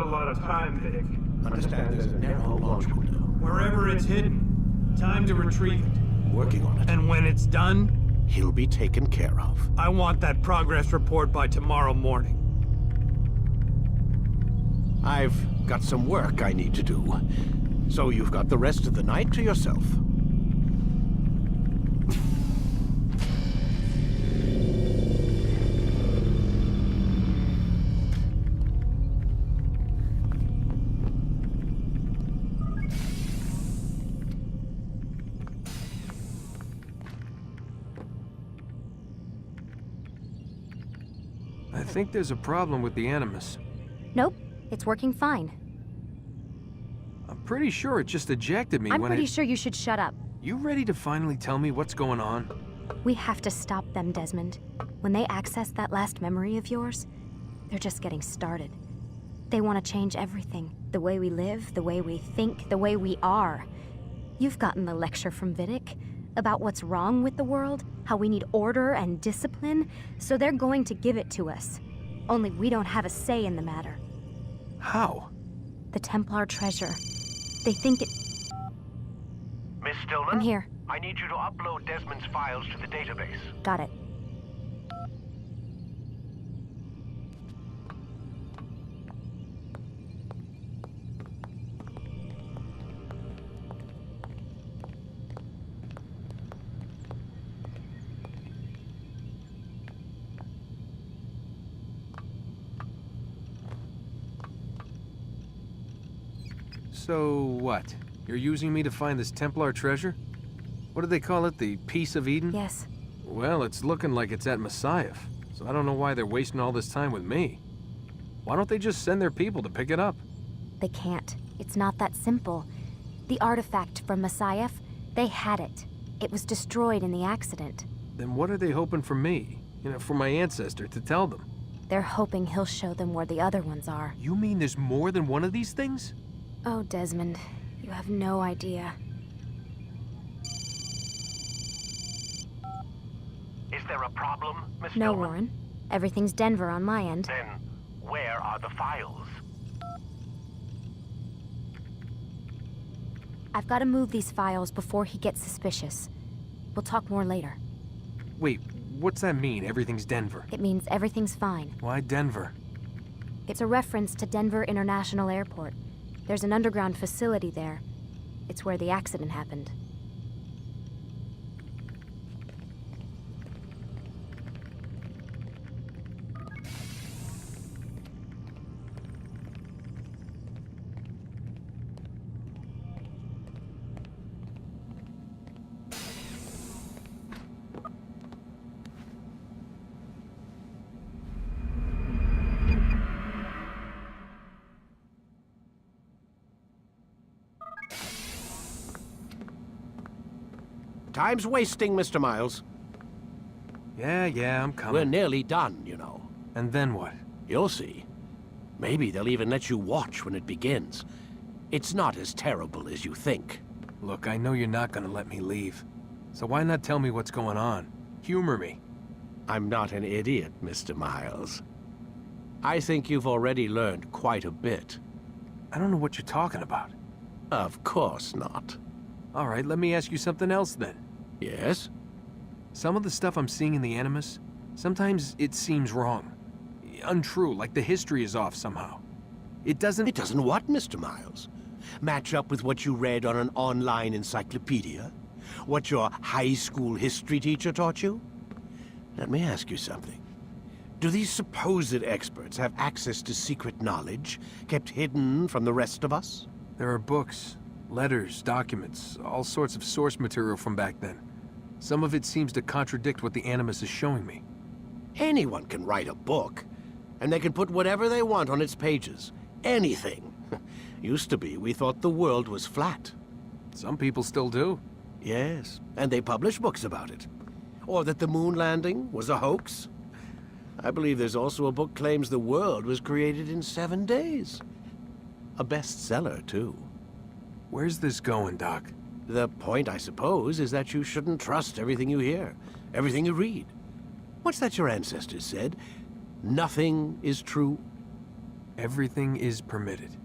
lot of time, Vidic. Understand there's a narrow launch window. Wherever it's hidden, time to retrieve it. Working on it. And when it's done, He'll be taken care of. I want that progress report by tomorrow morning. I've got some work I need to do. So you've got the rest of the night to yourself. I think there's a problem with the Animus. Nope, it's working fine. I'm pretty sure it just ejected me I'm when pretty sure you should shut up. You ready to finally tell me what's going on? We have to stop them, Desmond. When they access that last memory of yours, they're just getting started. They want to change everything. The way we live, the way we think, the way we are. You've gotten the lecture from Vidic about what's wrong with the world, how we need order and discipline, so they're going to give it to us. Only we don't have a say in the matter. How? The Templar treasure. They think it... Miss Stillman? I'm here. I need you to upload Desmond's files to the database. Got it. So what? You're using me to find this Templar treasure? What do they call it? The Piece of Eden? Yes. Well, it's looking like it's at Messiah, so I don't know why they're wasting all this time with me. Why don't they just send their people to pick it up? They can't. It's not that simple. The artifact from Messiah, they had it. It was destroyed in the accident. Then what are they hoping for me? You know, for my ancestor to tell them? They're hoping he'll show them where the other ones are. You mean there's more than one of these things? Oh, Desmond, you have no idea. Is there a problem, Miss No, Stillman? Warren. Everything's Denver on my end. Then, where are the files? I've got to move these files before he gets suspicious. We'll talk more later. Wait, what's that mean, everything's Denver? It means everything's fine. Why Denver? It's a reference to Denver International Airport. There's an underground facility there. It's where the accident happened. Time's wasting, Mr. Miles. Yeah, I'm coming. We're nearly done, you know. And then what? You'll see. Maybe they'll even let you watch when it begins. It's not as terrible as you think. Look, I know you're not gonna let me leave. So why not tell me what's going on? Humor me. I'm not an idiot, Mr. Miles. I think you've already learned quite a bit. I don't know what you're talking about. Of course not. All right, let me ask you something else then. Yes? Some of the stuff I'm seeing in the Animus, sometimes it seems wrong. Untrue, like the history is off somehow. It doesn't... It doesn't what, Mr. Miles? Match up with what you read on an online encyclopedia? What your high school history teacher taught you? Let me ask you something. Do these supposed experts have access to secret knowledge kept hidden from the rest of us? There are books, letters, documents, all sorts of source material from back then. Some of it seems to contradict what the Animus is showing me. Anyone can write a book, and they can put whatever they want on its pages. Anything. Used to be, we thought the world was flat. Some people still do. Yes, and they publish books about it. Or that the moon landing was a hoax. I believe there's also a book claims the world was created in 7 days. A bestseller, too. Where's this going, Doc? The point, I suppose, is that you shouldn't trust everything you hear, everything you read. What's that your ancestors said? Nothing is true? Everything is permitted.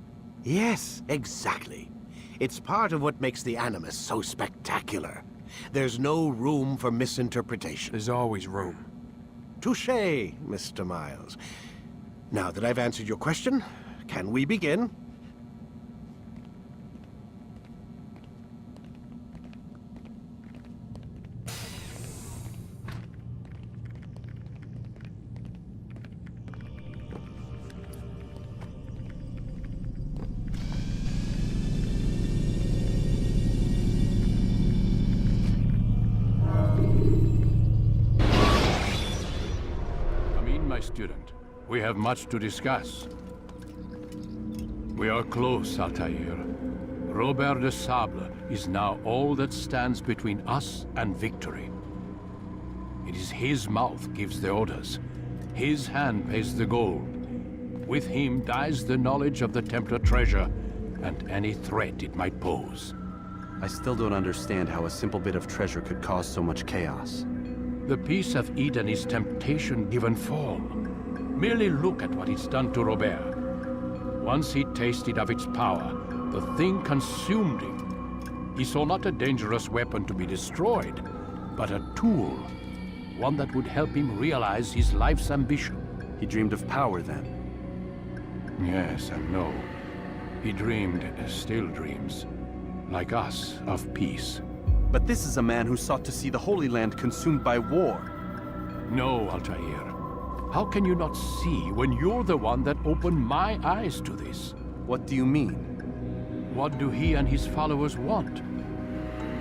Yes, exactly. It's part of what makes the Animus so spectacular. There's no room for misinterpretation. There's always room. Touché, Mr. Miles. Now that I've answered your question, can we begin? Come in, my student. We have much to discuss. We are close, Altair. Robert de Sable is now all that stands between us and victory. It is his mouth gives the orders. His hand pays the gold. With him dies the knowledge of the Templar treasure and any threat it might pose. I still don't understand how a simple bit of treasure could cause so much chaos. The Peace of Eden is temptation given form. Merely look at what it's done to Robert. Once he tasted of its power, the thing consumed him. He saw not a dangerous weapon to be destroyed, but a tool. One that would help him realize his life's ambition. He dreamed of power then. Yes and no. He dreamed, still dreams, like us, of peace. But this is a man who sought to see the Holy Land consumed by war. No, Altair. How can you not see when you're the one that opened my eyes to this? What do you mean? What do he and his followers want?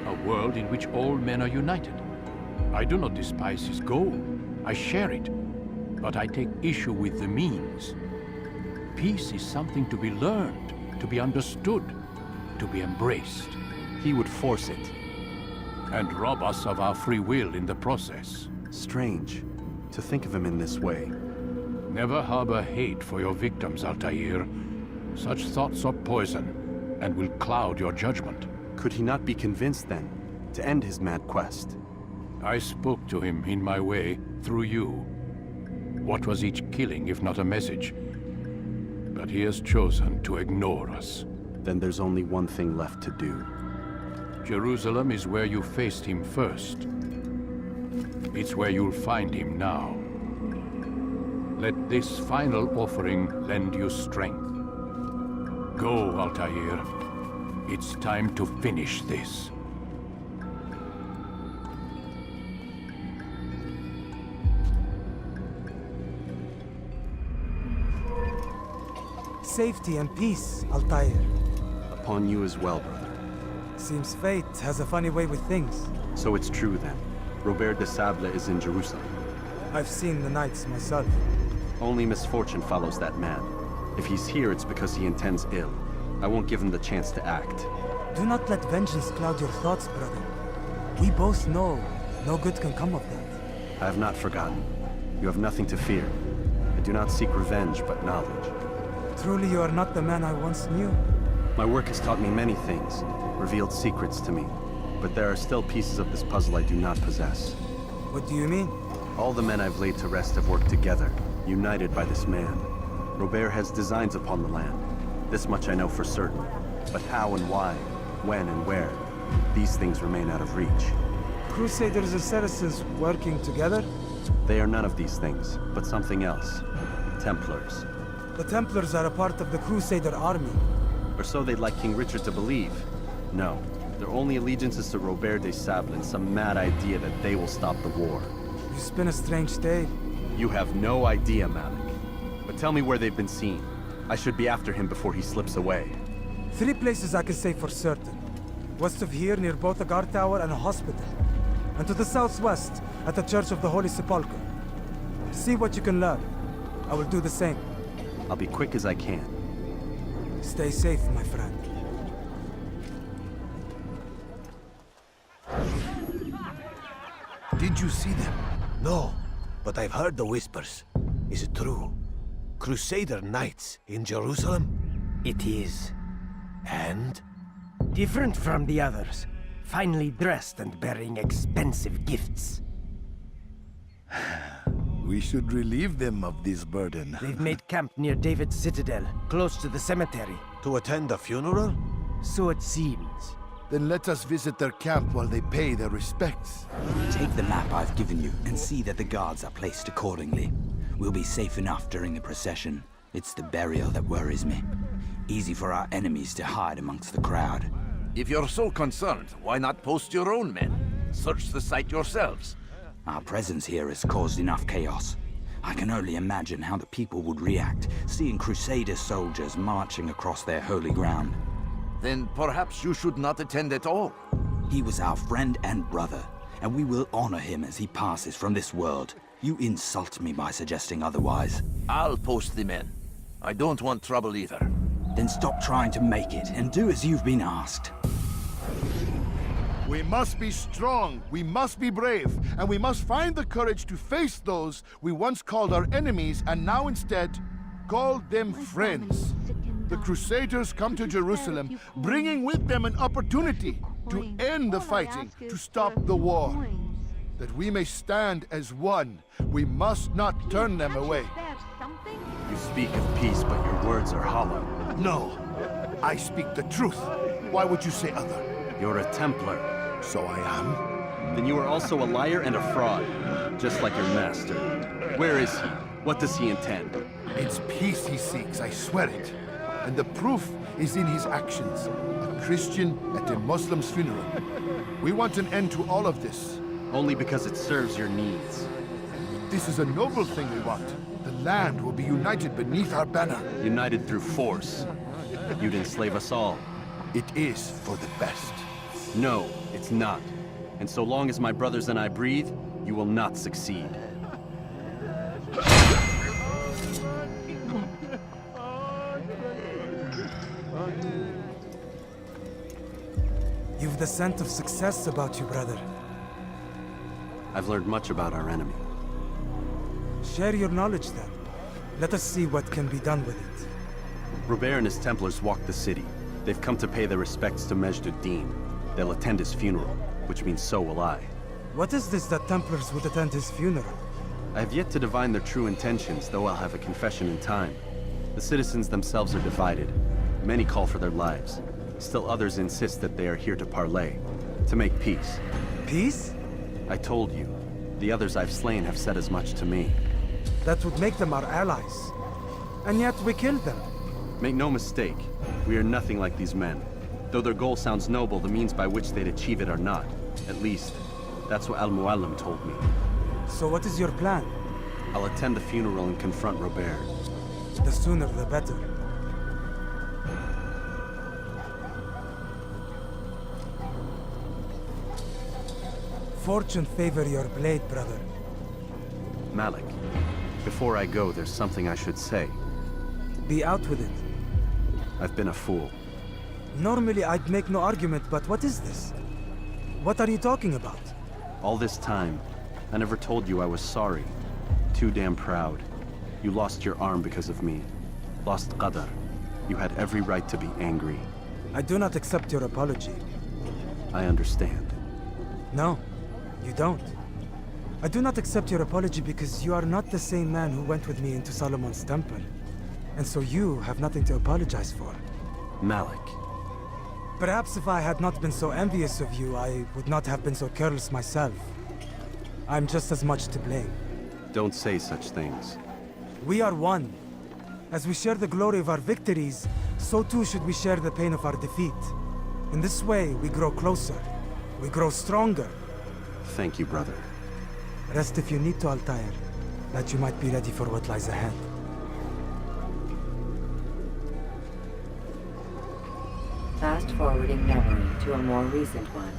A world in which all men are united. I do not despise his goal. I share it. But I take issue with the means. Peace is something to be learned, to be understood, to be embraced. He would force it. And rob us of our free will in the process. Strange to think of him in this way. Never harbor hate for your victims, Altair. Such thoughts are poison, and will cloud your judgment. Could he not be convinced then, to end his mad quest? I spoke to him in my way, through you. What was each killing if not a message? But he has chosen to ignore us. Then there's only one thing left to do. Jerusalem is where you faced him first. It's where you'll find him now. Let this final offering lend you strength. Go, Altair. It's time to finish this. Safety and peace, Altair. Upon you as well, brother. Seems fate has a funny way with things. So it's true then. Robert de Sable is in Jerusalem. I've seen the Knights myself. Only misfortune follows that man. If he's here, it's because he intends ill. I won't give him the chance to act. Do not let vengeance cloud your thoughts, brother. We both know no good can come of that. I have not forgotten. You have nothing to fear. I do not seek revenge, but knowledge. Truly you are not the man I once knew. My work has taught me many things, revealed secrets to me. But there are still pieces of this puzzle I do not possess. What do you mean? All the men I've laid to rest have worked together, united by this man. Robert has designs upon the land. This much I know for certain. But how and why, when and where, these things remain out of reach. Crusaders and Saracens working together? They are none of these things, but something else. Templars. The Templars are a part of the Crusader army. Or so they'd like King Richard to believe. No, their only allegiance is to Robert de Sable and some mad idea that they will stop the war. You spin a strange tale. You have no idea, Malik. But tell me where they've been seen. I should be after him before he slips away. 3 places I can say for certain. West of here, near both a guard tower and a hospital. And to the southwest, at the Church of the Holy Sepulchre. See what you can learn. I will do the same. I'll be quick as I can. Stay safe, my friend. Did you see them? No, but I've heard the whispers. Is it true? Crusader Knights in Jerusalem? It is. And? Different from the others. Finely dressed and bearing expensive gifts. We should relieve them of this burden. They've made camp near David's citadel, close to the cemetery. To attend the funeral? So it seems. Then let us visit their camp while they pay their respects. Take the map I've given you and see that the guards are placed accordingly. We'll be safe enough during the procession. It's the burial that worries me. Easy for our enemies to hide amongst the crowd. If you're so concerned, why not post your own men? Search the site yourselves. Our presence here has caused enough chaos. I can only imagine how the people would react, seeing Crusader soldiers marching across their holy ground. Then perhaps you should not attend at all. He was our friend and brother, and we will honor him as he passes from this world. You insult me by suggesting otherwise. I'll post the men. I don't want trouble either. Then stop trying to make it, and do as you've been asked. We must be strong, we must be brave, and we must find the courage to face those we once called our enemies and now instead call them friends. The Crusaders come to Jerusalem, bringing with them an opportunity to end the fighting, to stop the war. That we may stand as one, we must not turn them away. You speak of peace, but your words are hollow. No, I speak the truth. Why would you say other? You're a Templar. So I am. Then you are also a liar and a fraud, just like your master. Where is he? What does he intend? It's peace he seeks, I swear it. And the proof is in his actions. A Christian at a Muslim's funeral. We want an end to all of this. Only because it serves your needs. This is a noble thing we want. The land will be united beneath our banner. United through force. You'd enslave us all. It is for the best. No, it's not. And so long as my brothers and I breathe, you will not succeed. You've the scent of success about you, brother. I've learned much about our enemy. Share your knowledge then. Let us see what can be done with it. Robert and his Templars walk the city. They've come to pay their respects to Majd ad-Din. They'll attend his funeral, which means so will I. What is this that Templars would attend his funeral? I have yet to divine their true intentions, though I'll have a confession in time. The citizens themselves are divided. Many call for their lives. Still others insist that they are here to parley, to make peace. Peace? I told you. The others I've slain have said as much to me. That would make them our allies. And yet we killed them. Make no mistake, we are nothing like these men. Though their goal sounds noble, the means by which they'd achieve it are not. At least, that's what Al-Mualim told me. So what is your plan? I'll attend the funeral and confront Robert. The sooner the better. Fortune favor your blade, brother. Malik, before I go, there's something I should say. Be out with it. I've been a fool. Normally I'd make no argument, but what is this? What are you talking about? All this time, I never told you I was sorry. Too damn proud. You lost your arm because of me. Lost Qadar. You had every right to be angry. I do not accept your apology. I understand. No, you don't. I do not accept your apology because you are not the same man who went with me into Solomon's temple. And so you have nothing to apologize for. Malik. Perhaps if I had not been so envious of you, I would not have been so careless myself. I'm just as much to blame. Don't say such things. We are one. As we share the glory of our victories, so too should we share the pain of our defeat. In this way, we grow closer. We grow stronger. Thank you, brother. Rest if you need to, Altair, that you might be ready for what lies ahead. Fast-forwarding memory to a more recent one.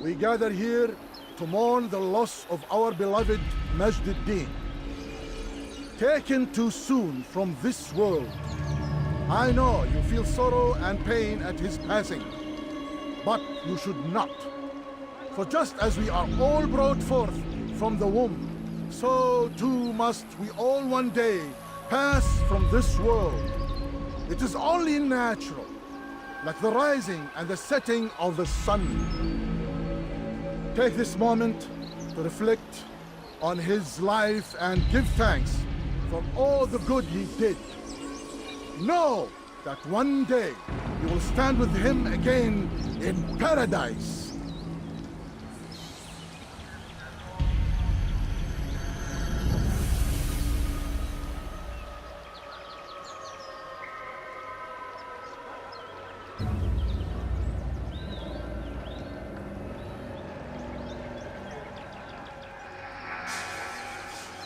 We gather here to mourn the loss of our beloved Majd ad-Din. Taken too soon from this world. I know you feel sorrow and pain at his passing, but you should not. For just as we are all brought forth from the womb, so too must we all one day pass from this world. It is only natural, like the rising and the setting of the sun. Take this moment to reflect on his life and give thanks for all the good he did. Know that one day you will stand with him again in paradise.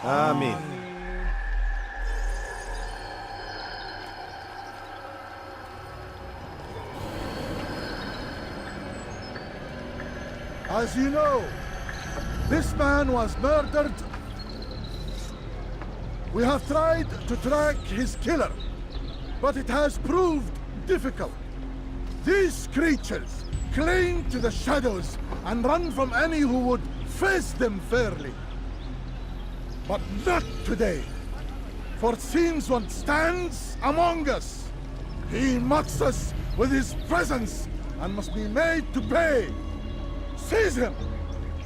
Amen. As you know, this man was murdered. We have tried to track his killer, but it has proved difficult. These creatures cling to the shadows and run from any who would face them fairly. But not today, for it seems one stands among us. He mocks us with his presence and must be made to pay. Seize him!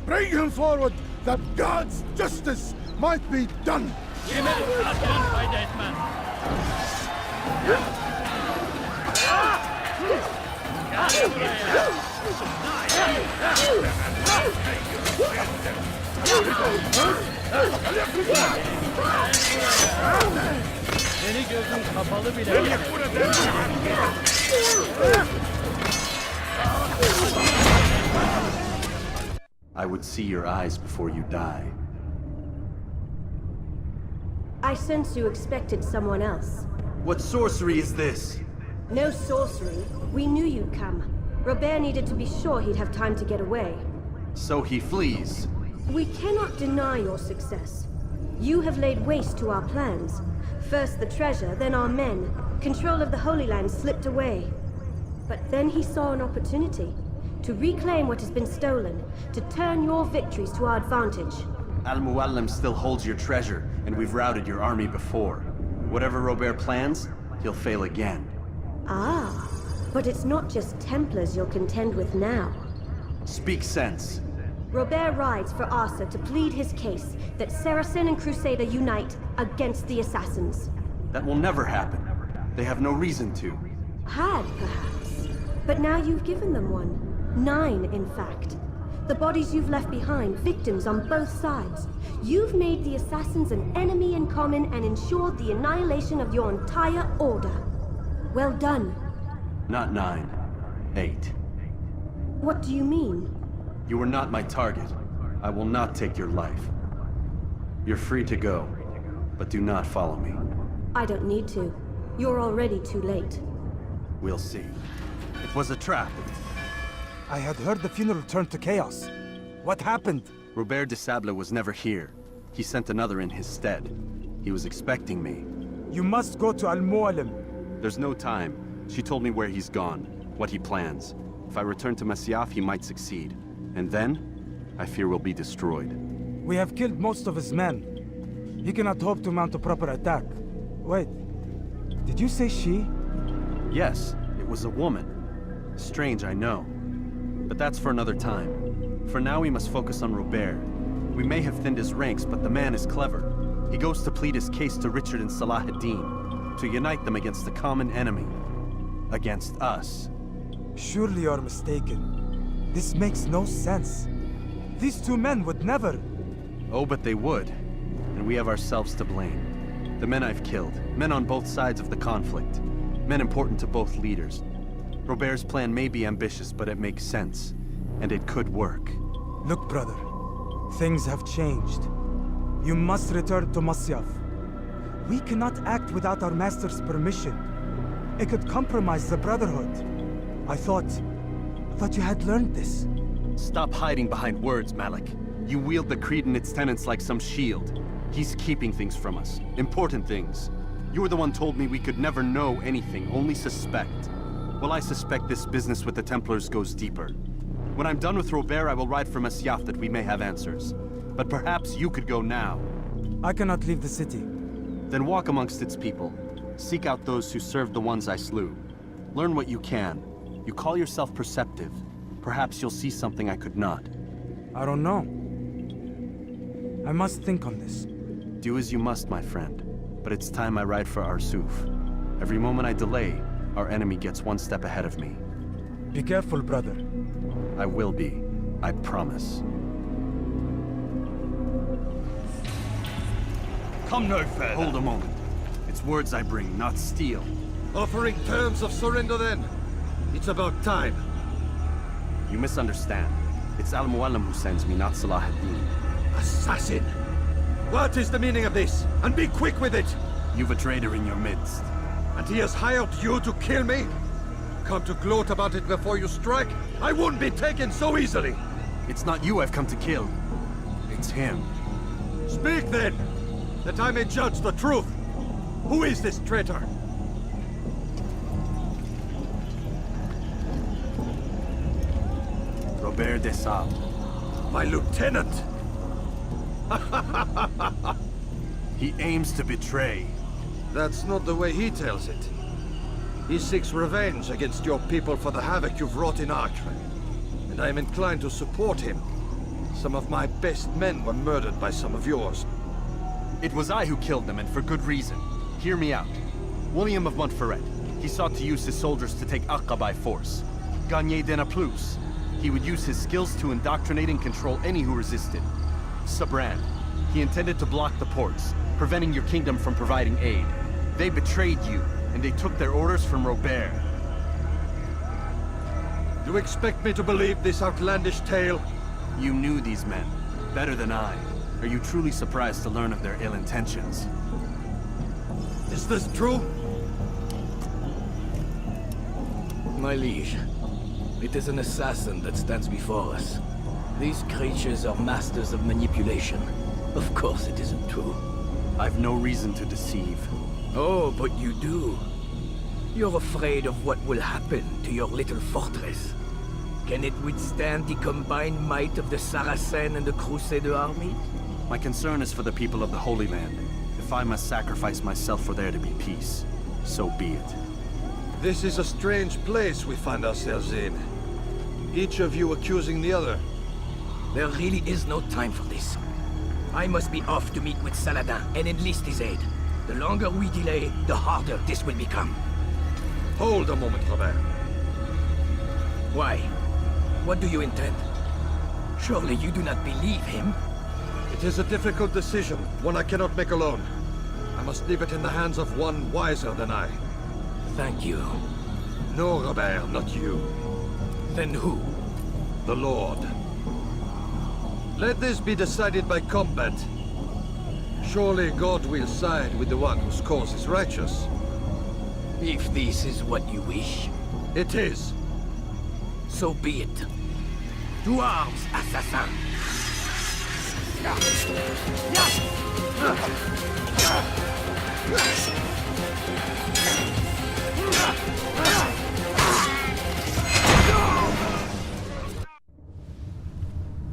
Bring him forward that God's justice might be done! Beni gözün kapalı bile. I would see your eyes before you die. I sense you expected someone else. What sorcery is this? No sorcery. We knew you'd come. Robert needed to be sure he'd have time to get away. So he flees. We cannot deny your success. You have laid waste to our plans. First the treasure, then our men. Control of the Holy Land slipped away. But then he saw an opportunity to reclaim what has been stolen, to turn your victories to our advantage. Al-Mualim still holds your treasure, and we've routed your army before. Whatever Robert plans, he'll fail again. Ah, but it's not just Templars you'll contend with now. Speak sense. Robert rides for Asa to plead his case that Saracen and Crusader unite against the Assassins. That will never happen. They have no reason to. Had, perhaps. But now you've given them one. 9, in fact. The bodies you've left behind, victims on both sides. You've made the Assassins an enemy in common and ensured the annihilation of your entire order. Well done. Not 9. 8. What do you mean? You were not my target. I will not take your life. You're free to go, but do not follow me. I don't need to. You're already too late. We'll see. It was a trap. I had heard the funeral turned to chaos. What happened? Robert de Sable was never here. He sent another in his stead. He was expecting me. You must go to Al-Mualim. There's no time. She told me where he's gone, what he plans. If I return to Masyaf, he might succeed. And then, I fear we'll be destroyed. We have killed most of his men. He cannot hope to mount a proper attack. Wait, did you say she? Yes, it was a woman. Strange, I know. But that's for another time. For now, we must focus on Robert. We may have thinned his ranks, but the man is clever. He goes to plead his case to Richard and Salah ad-Din, to unite them against the common enemy. Against us. Surely you're mistaken. This makes no sense. These two men would never... Oh, but they would. And we have ourselves to blame. The men I've killed, men on both sides of the conflict. Men important to both leaders. Robert's plan may be ambitious, but it makes sense. And it could work. Look, brother. Things have changed. You must return to Masyaf. We cannot act without our master's permission. It could compromise the Brotherhood. I thought you had learned this. Stop hiding behind words, Malik. You wield the creed and its tenets like some shield. He's keeping things from us. Important things. You were the one told me we could never know anything, only suspect. Well, I suspect this business with the Templars goes deeper. When I'm done with Robert, I will ride for Masyaf that we may have answers. But perhaps you could go now. I cannot leave the city. Then walk amongst its people. Seek out those who served the ones I slew. Learn what you can. You call yourself perceptive. Perhaps you'll see something I could not. I don't know. I must think on this. Do as you must, my friend. But it's time I ride for Arsuf. Every moment I delay, our enemy gets one step ahead of me. Be careful, brother. I will be. I promise. Come no further. Hold a moment. It's words I bring, not steel. Offering terms of surrender then. It's about time. You misunderstand. It's Al-Mualim who sends me, not Salah ad-Din. Assassin! What is the meaning of this? And be quick with it! You've a traitor in your midst. And he has hired you to kill me? Come to gloat about it before you strike? I won't be taken so easily! It's not you I've come to kill. It's him. Speak then! That I may judge the truth! Who is this traitor? Robert de Sable. My lieutenant! He aims to betray. That's not the way he tells it. He seeks revenge against your people for the havoc you've wrought in Acre. And I am inclined to support him. Some of my best men were murdered by some of yours. It was I who killed them, and for good reason. Hear me out. William of Montferrat. He sought to use his soldiers to take Acre by force. Gagné de Naplouse. He would use his skills to indoctrinate and control any who resisted. Sabrand. He intended to block the ports, preventing your kingdom from providing aid. They betrayed you, and they took their orders from Robert. You expect me to believe this outlandish tale? You knew these men, better than I. Are you truly surprised to learn of their ill intentions? Is this true? My liege, it is an assassin that stands before us. These creatures are masters of manipulation. Of course it isn't true. I've no reason to deceive. Oh, but you do. You're afraid of what will happen to your little fortress. Can it withstand the combined might of the Saracen and the Crusader army? My concern is for the people of the Holy Land. If I must sacrifice myself for there to be peace, so be it. This is a strange place we find ourselves in. Each of you accusing the other. There really is no time for this. I must be off to meet with Saladin and enlist his aid. The longer we delay, the harder this will become. Hold a moment, Robert. Why? What do you intend? Surely you do not believe him? It is a difficult decision, one I cannot make alone. I must leave it in the hands of one wiser than I. Thank you. No, Robert, not you. Then who? The Lord. Let this be decided by combat. Surely God will side with the one whose cause is righteous. If this is what you wish. It is. So be it. To arms, assassin!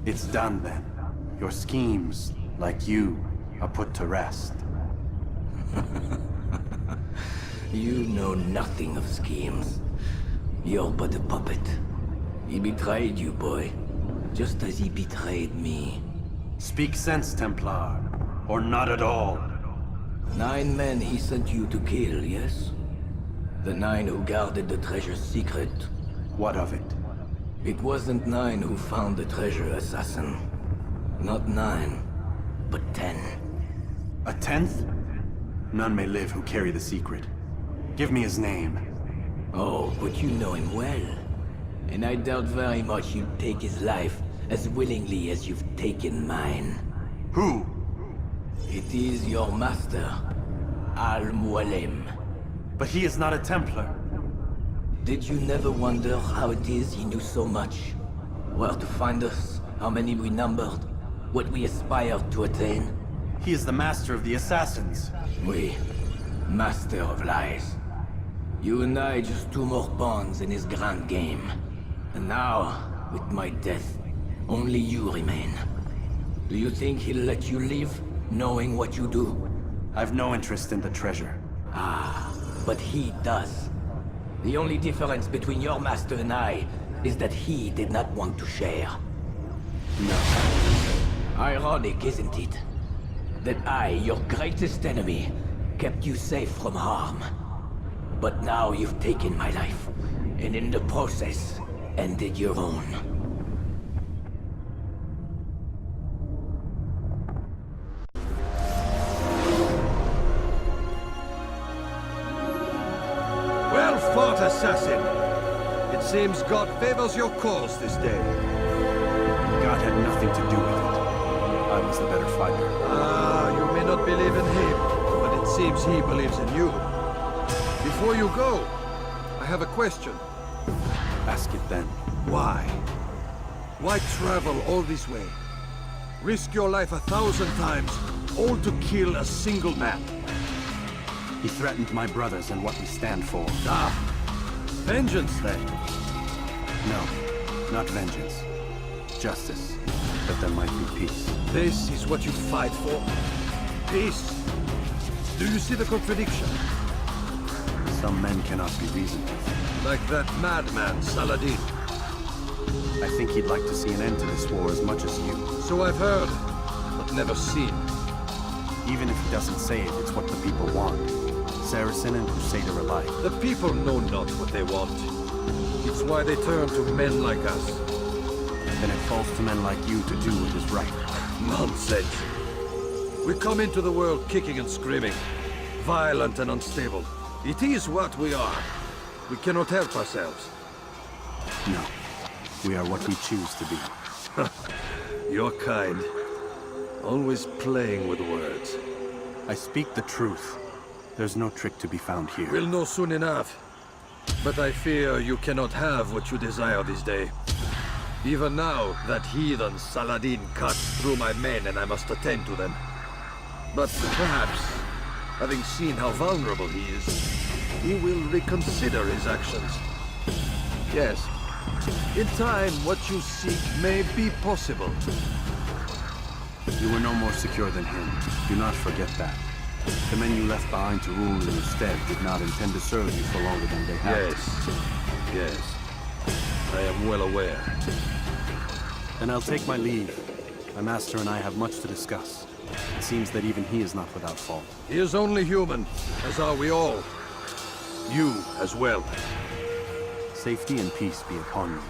It's done then. Your schemes, like you, are put to rest. You know nothing of schemes. You're but a puppet. He betrayed you, boy. Just as he betrayed me. Speak sense, Templar. Or not at all. 9 men he sent you to kill, yes? The 9 who guarded the treasure's secret. What of it? It wasn't 9 who found the treasure, assassin. Not 9, but 10. A 10th? None may live who carry the secret. Give me his name. Oh, but you know him well. And I doubt very much you'd take his life as willingly as you've taken mine. Who? It is your master, Al-Mualim. But he is not a Templar. Did you never wonder how it is he knew so much? Where to find us, how many we numbered, what we aspired to attain? He is the master of the assassins. Oui, master of lies. You and I just 2 more pawns in his grand game. And now, with my death, only you remain. Do you think he'll let you live? knowing what you do? I've no interest in the treasure. Ah, but he does. The only difference between your master and I is that he did not want to share. No. Ironic, isn't it? That I, your greatest enemy, kept you safe from harm. But now you've taken my life, and in the process, ended your own. Well fought, assassin! It seems God favors your cause this day. God had nothing to do with it. I was the better fighter. Ah, you may not believe in him, but it seems he believes in you. Before you go, I have a question. Ask it then. Why? Why travel all this way? Risk your life 1,000 times, all to kill a single man? He threatened my brothers and what we stand for. Ah! Vengeance, then? No, not vengeance. Justice. But there might be peace. This is what you fight for? Peace? Do you see the contradiction? Some men cannot be reasoned with. Like that madman, Saladin. I think he'd like to see an end to this war as much as you. So I've heard, but never seen. Even if he doesn't say it, it's what the people want. Saracen and Crusader alike. The people know not what they want. It's why they turn to men like us. Then it falls to men like you to do what is right. Nonsense. We come into the world kicking and screaming, violent and unstable. It is what we are. We cannot help ourselves. No. We are what we choose to be. Your kind. Always playing with words. I speak the truth. There's no trick to be found here. We'll know soon enough. But I fear you cannot have what you desire this day. Even now, that heathen Saladin cuts through my men and I must attend to them. But perhaps, having seen how vulnerable he is, he will reconsider his actions. Yes, in time, what you seek may be possible. You were no more secure than him. Do not forget that. The men you left behind to rule in your stead did not intend to serve you for longer than they had. Yes. I am well aware. Then I'll take my leave. My master and I have much to discuss. It seems that even he is not without fault. He is only human, as are we all. You as well. Safety and peace be upon you.